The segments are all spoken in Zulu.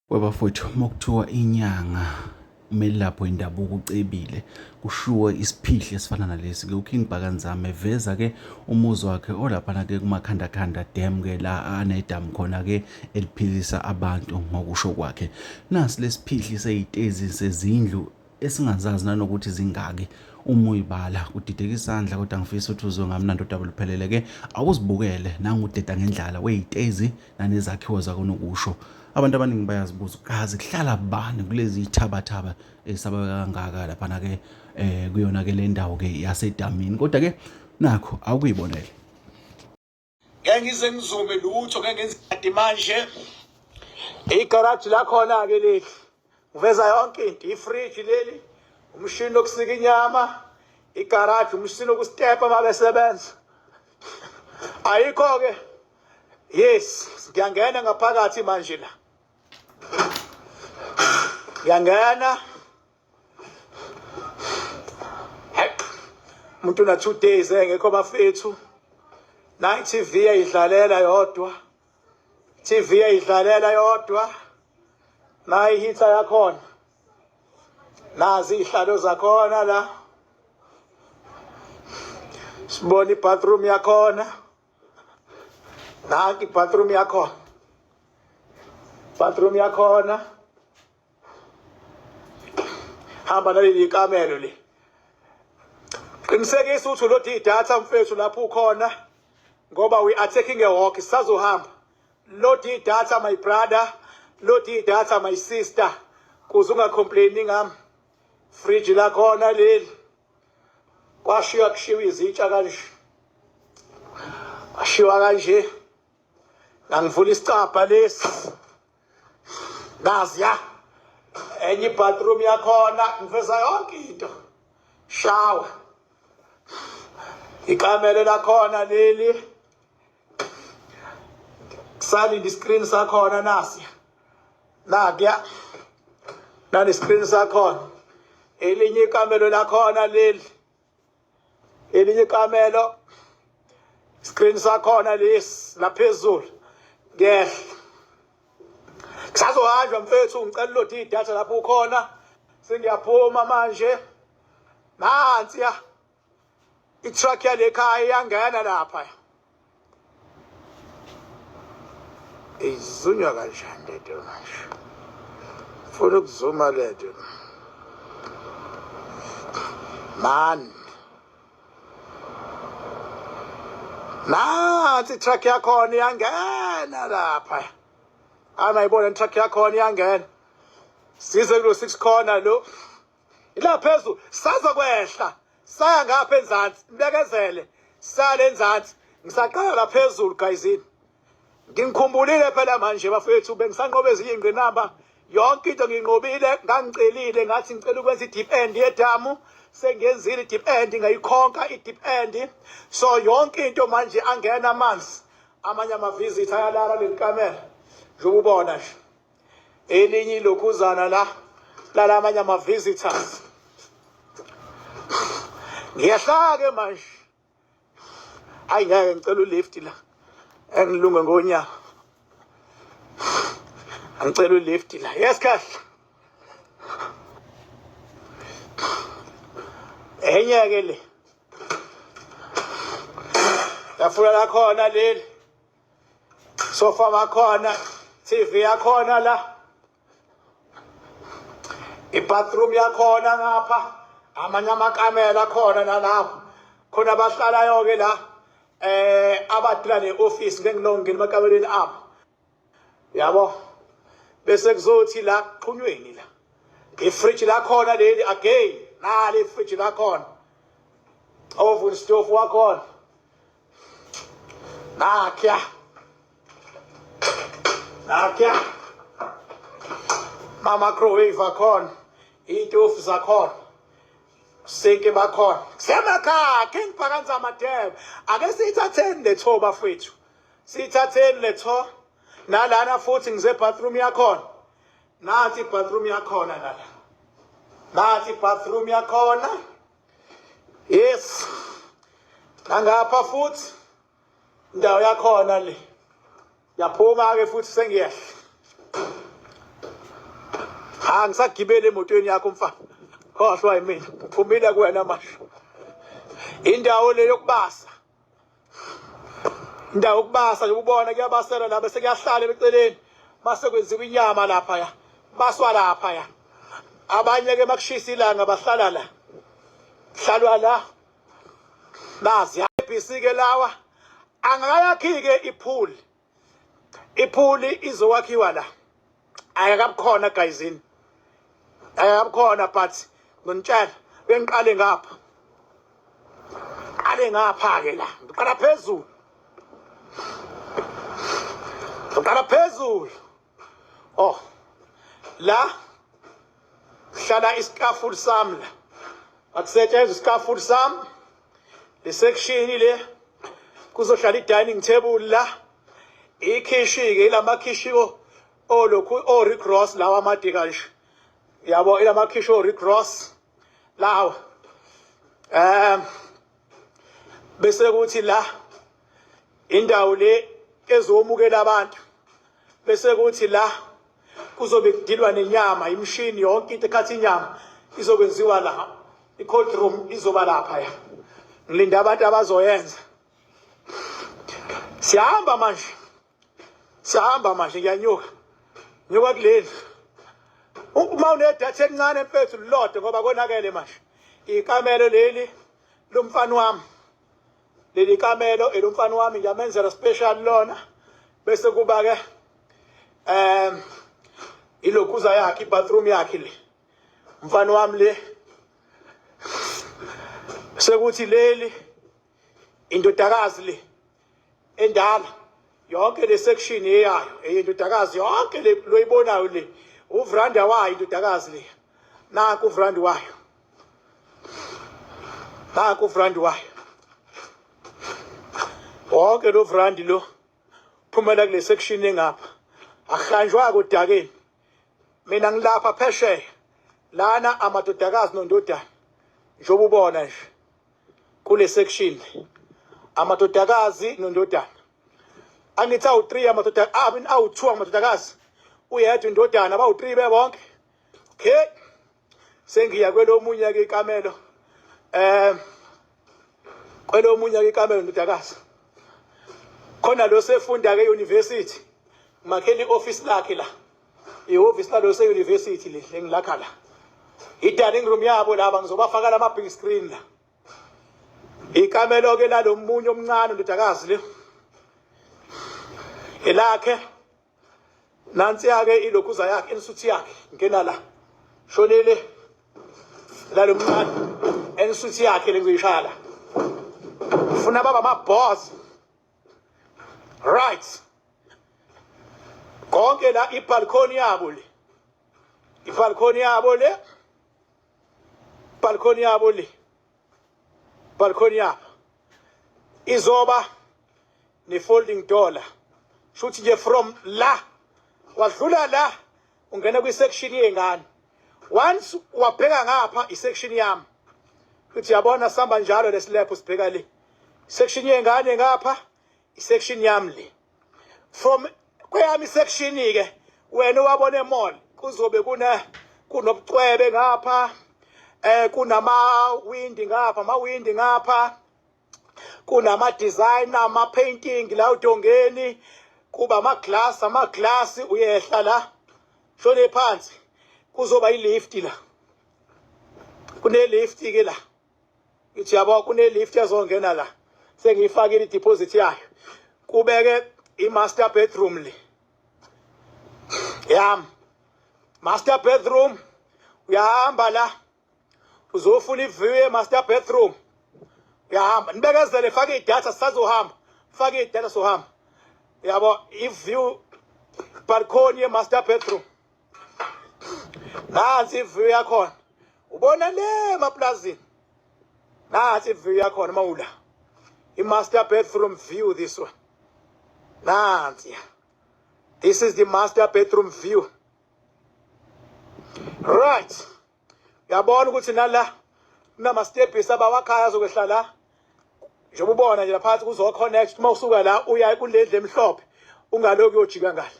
Kwabafowethu mokuthiwa inyanga umelapho indabuko ucebile kushuwe isiphihle esifana nalesi ke uKing Bhakanzama eveza ke umuzi wakhe olaphana ke kumakhandakhanda dam ke la anedamu khona ke eliphilisa abantu ngokusho kwakhe. Nasi lesiphihle seyitezi sezindlu esingazazi nanokuthi zingaki uma uyibala kudideka isandla kodwa ngifisa ukuthi uzwe ngamnandi udaba luphelele ke awuzibukele nangudeda ngendlala weyitezi nanezakhiwo zakonokusho. Abantu abaningi bayazibuza kazi kuhlala bani kulezi ithabathaba esabeka kangaka laphana ke kuyona ke le ndawo ke yasedamini kodwa ke nakho awukuyibonela. Ngeke ngize ngizume lutho ngeke ngenze ikadi manje igaraji lakhona ke leli uveza yonke into ifridge leli umshini wokusika inyama igaraji umshini wokustepa mabesebenza ayikho ke yes ngiyangena ngaphakathi manje la ngiyangena umuntu na 2 days engekho bafethu na TV ayidlalela yodwa TV ayidlalela yodwa na ihitha yakhona nazi ihlalo zakhona la sibona ibathroom yakhona nanki ibathroom yakhona hamba naleli kamelo le qinisekisa ukuthi ulodi idatha mfethu lapho ukhona ngoba we are taking a walk sisazohamba lodi idatha my brother lodi idatha my sister kuze ungacomplaini ngami fridge lakhona leli kwashiya kushiwa izitsha kanje ashiwa kanje ngangivula isicapha lesi nazi ya enye bathroom yakhona ngiveza yonke into shower ikamelo lakhona leli kusali di screen sakhona nasi nakya nani screen sakhona elinye ikamelo lakhona leli elinye ikamelo screen sakhona lesi laphezulu ngehla kusazohanjwa mfethu ngicela lodi idatha lapho ukhona sengiyaphuma manje nansi ya itruck yalekhaya iyangena lapha izunywa kanjani leto manje ufuna ukuzuma leto man nansi itruck yakhona iyangena lapha ayibona itruck yakhona iyangena size kulo 6 corner lo ila phezulu saza kwehla saya ngapha enzansi mbekezele sale enzansi ngisaqala la phezulu guyisini ngikhumbulile phela manje bafethu bengisanqobe ezinye ingqinamba yonke into nginqobile ngangicelile ngathi ngicela ukwenza i-deep end yedamu sengiyenzile i-deep end ngayikhonka i-deep end so yonke into manje angena amanzi amanye ama-visit ayalala lelikamela njengoba ubona nje elinye ilokhuzana la amanye ama-visitors ngiyahlake manje ayi ngeke ngicela ulift la engilunge ngonyaka angicela ulift la yes kahle enye ke le yafuna lakhona leli sofa bakhona TV yakhona la ibathroom yakhona ngapha amanye amakamela khona nalapho khona bahlalayo ke la abadila ne-office ngengilongeni emakameleni abo yabo bese kuzothi la qhunyweni la ifridge lakhona leli again nali ifridge lakhona oven stove wakhona nakya microwave akhona itofu zakhona sink bakhona kusemakhaya King Bhakanzama dam ake sithatheni le tho bafethu sithatheni le tho nalana futhi ngize bathroom yakhona nathi bathroom yakhona lana nathi bathroom yakhona yes ngapha futhi indawo yakhona le yaphuma ke futhi sengiyehla Angisagibele emotweni yakho mfana. Khohlwa yimina. Phumile kuwena manje. Indawo le yokubasa. Indawo yokubasa nje ubona kuyabasela la bese kuyahlala eceleni. Mase kwenziwa inyama lapha ya. Baswa lapha ya. Abanye ke makushisa ilanga bahlala la. Hlalwa la. Nazi yabhisi ke lawa. Angakayakhi ke ipool. Ipool izokwakhiwa la. Ayakabukhona guyisini. Ayakabukhona but ngonitshela bengiqale ngapha. Qale ngapha ke la. Ngiqala phezulu. Ngiqala phezulu. Oh. La hlala iskaful sami la. Akusetshenziswa iskaful sami. Le section le kuzohlala i-dining table la. Ikhishi ke lamakhishi olokhu Rick Ross lawa amade kanje. Yabo ilamakhishi Rick Ross lawa. Bese kuthi la indawo le ezomukela abantu. Bese kuthi la kuzobe kudilwa nenyama, imishini yonke into ekhathi inyama izokwenziwa la. I-cold room izoba lapha ya. Ngilinda abantu abazoyenza. Siyahamba manje ngiyanyuka. Nyuka kuleli. Uma unedatha encane mfethu lilodwa ngoba konakele manje. Ikamelo leli lomfana wami. Leli kamelo elomfana wami ngiyamenzela special lona. Bese kuba ke ilokhuza yakhe ibathroom yakhe le. Mfana wami le. Sekuthi leli indodakazi le endala yonke le section eyayo eyindodakazi yonke le loyibonayo le uvranda wayo indodakazi le naku uvranda wayo wonke lo vrandi lo phumela kule section engapha ahanjwa kodakeni mina ngilapha phesheya lana amadodakazi nondodana njoba ubona nje kule section amadodakazi nondodana angithi awu3 amadodana awu2 amadodakazi uyedwa indodana abawu3 bebonke okay sengiya kwelomunye ke ikamelo kwelomunye ke ikamelo ndodakazi khona lo sefunda ke university makheli office lakhe la ioffice la lo se university le engilakha la i-dining room yabo laba ngizobafaka la big screen la ikamelo ke la lomunye omncane ndodakazi le elakhe nansi yake ilokhuza yakhe ensuthi yakhe ngena la shonele la lomncane ensuthi yakhe lengizoyishaya la ufuna baba ma boss right konke la ibalcony yabo le ibalcony yabo le balcony yabo izoba ne folding door la shuthi nje from la wadlula la ungena kwi section yengane once wabheka ngapha i section yami uthi yabona samba njalo lesilapho sibheka le section yengane ngapha i section yami le from kweyami section ke wena wabona emall kuzobe kunobucwebe ngapha kunama windi ngapha kunama design ama painting la udongeni kuba ama glass uyehla la shone phansi kuzoba ilift la kune lift ke la ithi yabo kune lift yazongena la sengiyifakile i-deposit yayo kubeke i-master bedroom le yam master bedroom uyahamba la uzofuna i-view ye-master bedroom uyahamba nibekezele fake idatha sisazohamba fake idatha sohamba yabo i-view balcony ye-master bedroom nansi i-view yakhona ubona le emaplazini nansi i-view yakhona mawula i-master bedroom view this one nansi this is the master bedroom view right uyabona ukuthi nala kunama steps abawakhaya azokwehla la njengoba ubona nje laphansi kuzo connect uma usuka la uya kulendle emhlophe ungaloku uyojika ngale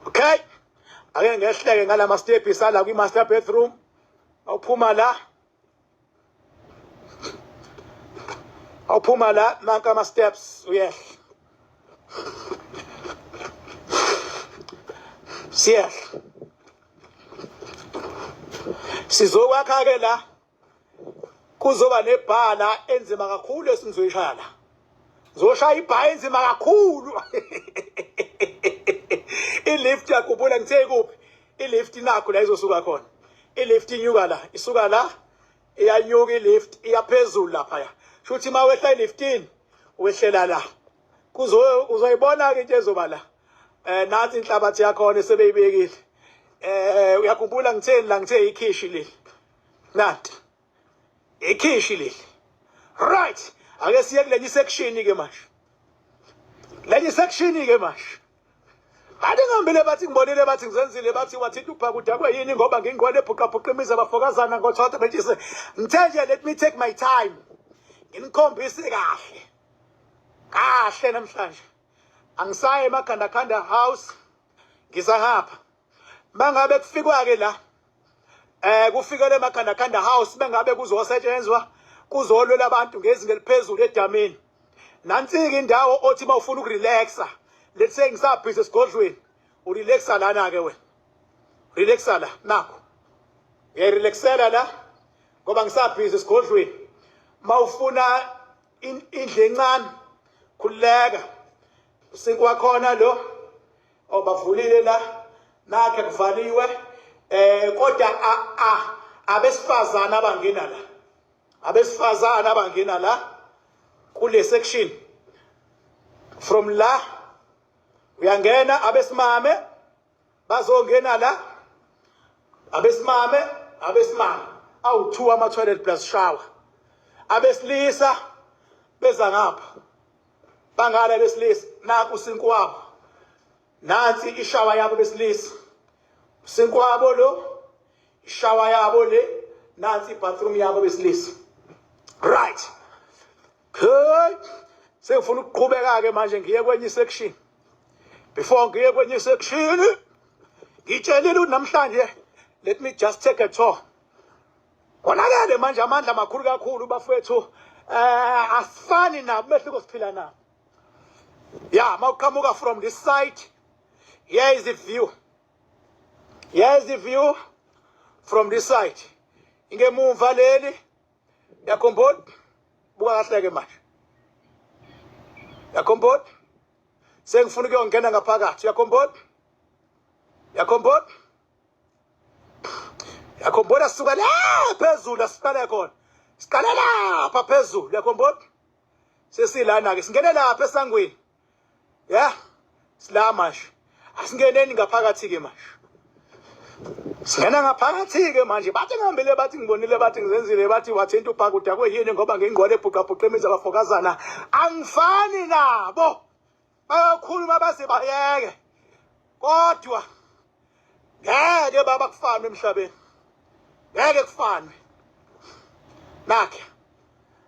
okay ake ngehleke ngalama steps ala kwi master bedroom awuphuma la nanka ama steps uyehla siyehla sizokwakha ke la kuzoba nebhala enzima kakhulu esingizoyishala zoshaya ibha enzima kakhulu ilift yakubula ngithe kuphi ilift nakho la izosuka khona ilift inyuka la isuka la iyanyuka ilift iyaphezulu lapha shuthi mawehla iliftini wehlela la uzoyibona ke into ezoba la nathi inhlabathi yakho esebeyibekile uyakhumbula ngitheni la ngithe ikhishi leli nathi ikhishi leli right ake siye kulenye section ke manje lenye section ke manje ade ngihambile bathi ngibonile bathi ngizenzile bathi wathinta ubhakuda kweyini ngoba ngingqwele ebhuqabhuqa imiza abafokazana ngothotha bethise ngithe nje let me take my time nginikhombise kahle namhlanje angisaye emakhanda house ngizahapha mangabe kufikwa ke la kufikele emakhanda house bengabe kuzosetshenzwa kuzolwela abantu ngezinga eliphezulu edamini nansi indawo othi mawufuna ukurelaxa let's say ngisabhizi esigodlweni urelaxa lana ke wena relaxa la nakho uyarelaxela la ngoba ngisabhizi esigodlweni mawufuna indle encane khuleka sinkwa khona lo obavulile la nakhe kuvaliwe kodwa abesifazana abangena la kule section from la uyangena abesimame bazongena la abesimame awu2 ama toilet plus shower abesilisa beza ngapha bangala besilisa naku sinkwabo nansi ishower yabo besilisa sinkwabo lo ishower yabo le nansi bathroom yabo besilisa right good sengifuna ukuqhubeka ke manje ngiye kwenye section before ngiye kwenye section ngitshelile namhlanje let me just take a tour konakele manje amandla amakhulu kakhulu bafethu asifani nabo behluko siphila nabo yeah mawuqhamuka from this side here is the view from this side ingemumva leli yakhombona buka kahle ke manje yakhombona sengifuna ukuyongena ngaphakathi yakhombona suka la phezulu asiqale khona siqale lapha phezulu yakhombona sesilana ke singene lapha esangweni yeah sila manje asingeneni ngaphakathi ke manje singena ngaphakathi ke manje bathi ngihambile bathi ngibonile bathi ngizenzile bathi wathinta ubhakuda kweyini ngoba ngingqwele ebhuqabhuqa imiza abafokazana angifani nabo bayakhuluma baze bayeke kodwa ngeke baba kufanwe emhlabeni ngeke kufanwe nakhe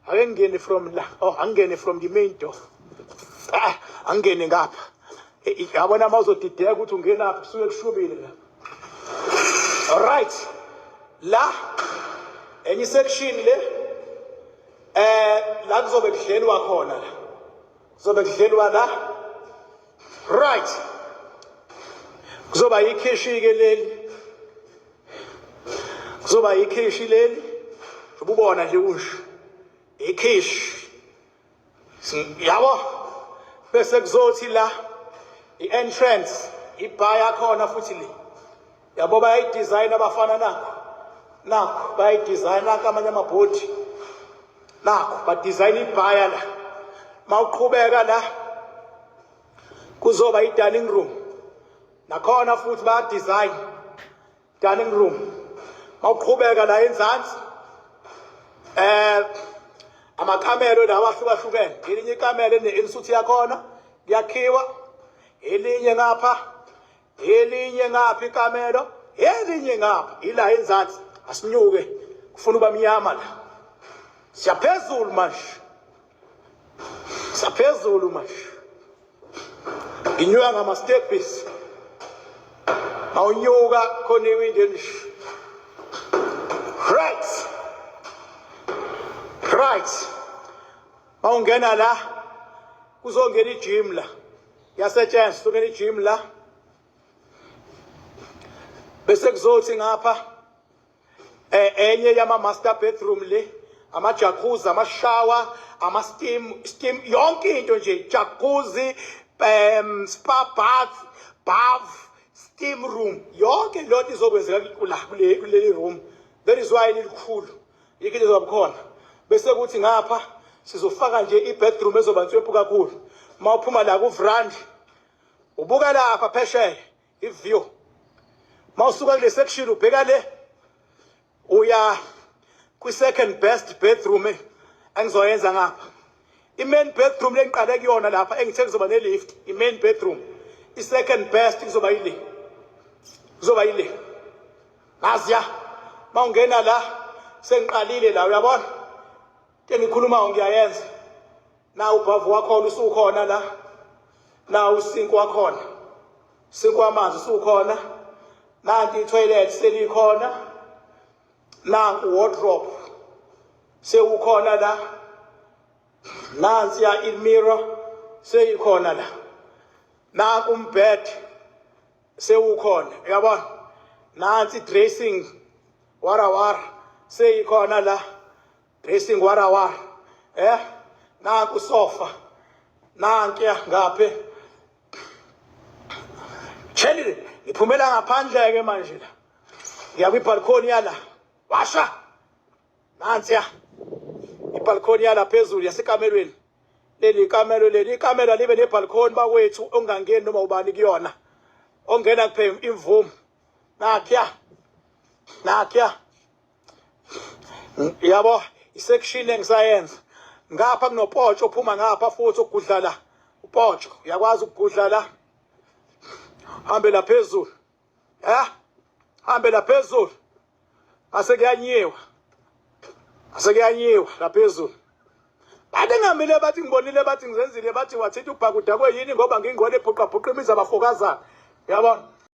ake ngene from la angene from the main door angene ngapha yabona mawuzodideka ukuthi ungena lapha suke kushubile la alright la enye section le la kuzobe kudlelwa khona la kuzobe kudlelwa la right kuzoba ikhishi ke leli kuzoba ikhishi leli ububona nje usho ikhishi yabo bese kuzothi la i-entrance ibar yakhona futhi le yabo bayayidesign abafana nakho bayayidesign amanye amabhodi nakho ba design ibar la mawuqhubeka la kuzoba i-dining room nakhona futhi ba design dining room mawuqhubeka la enzansi amakamelo lawa ahlukahlukene elinye ikamelo ensuthi yakhona yakhiwa elinye ngapha elinye ngapha ikamelo elinye ngapha ila enzansi asinyuke kufuna uba mnyama la siyaphezulu manje inyuka ngama steps Mawunyuka khona iwindini. Right. Mawungena la kuzongena i-gym la. Yasetshenziswa kuzongena i-gym la. Bese kuzothi ngapha enye yama master bedroom le, ama jacuzzi, ama shower, ama steam yonke into nje, jacuzzi, spa bath, steam room, yonke lonto izokwenzeka la kuleli room. That is why lilikhulu yikho lizobakhona. Bese kuthi ngapha sizofaka nje i-bedroom ezoba nswephu kakhulu. Mawuphuma la ku veranda ubuka lapha phesheya i-view. Mawusuka kule section ubheka le uya kwi second best bedroom engizoyenza ngapha. I-main bedroom lengiqale kuyona lapha engithe kuzoba ne-lift, i-main bedroom. I-second best kuzoba yile. Kuzoba yile. Naziya mawungena la sengiqalile la uyabona? Ngikhuluma ngiyayenza. Na ubhavu wakho usukhona la. Na usinki wakhona. Sinki wamanzi usukhona. Nanti i-toilet selikhona. Nanti wardrobe sewukhona la. Nansi ya i-mirror seyikhona la. Nanti umbed sewukhona. Uyabona? Nansi dressing warawara seyikhona la. Dressing warawara. Nanku sofa. Nankiya ngaphe. Chelile ngiphumela ngaphandle ke manje la. Ngiya kwi-balcony yala. Washa. Nansiya. I-balcony yala phezulu yasekamelweni. Leli ikamela libe ne-balcony bakwethu ongangeni noma ubani kuyona. Ongena kuphe imvumo. Nakya. Yabo, isection engisayenza. Ngapha kunopotsho ophuma ngapha futhi ukugudla la. Upotsho uyakwazi ukugudla la. Hambe la phezulu. Hambe la phezulu. Asekuyanyiwa la phezulu. Bathi ngamile bathi ngibonile bathi ngizenzile bathi wathi ubhakuda kweyini ngoba ngingone ebhuqa imizwa abafokazana. Uyabona?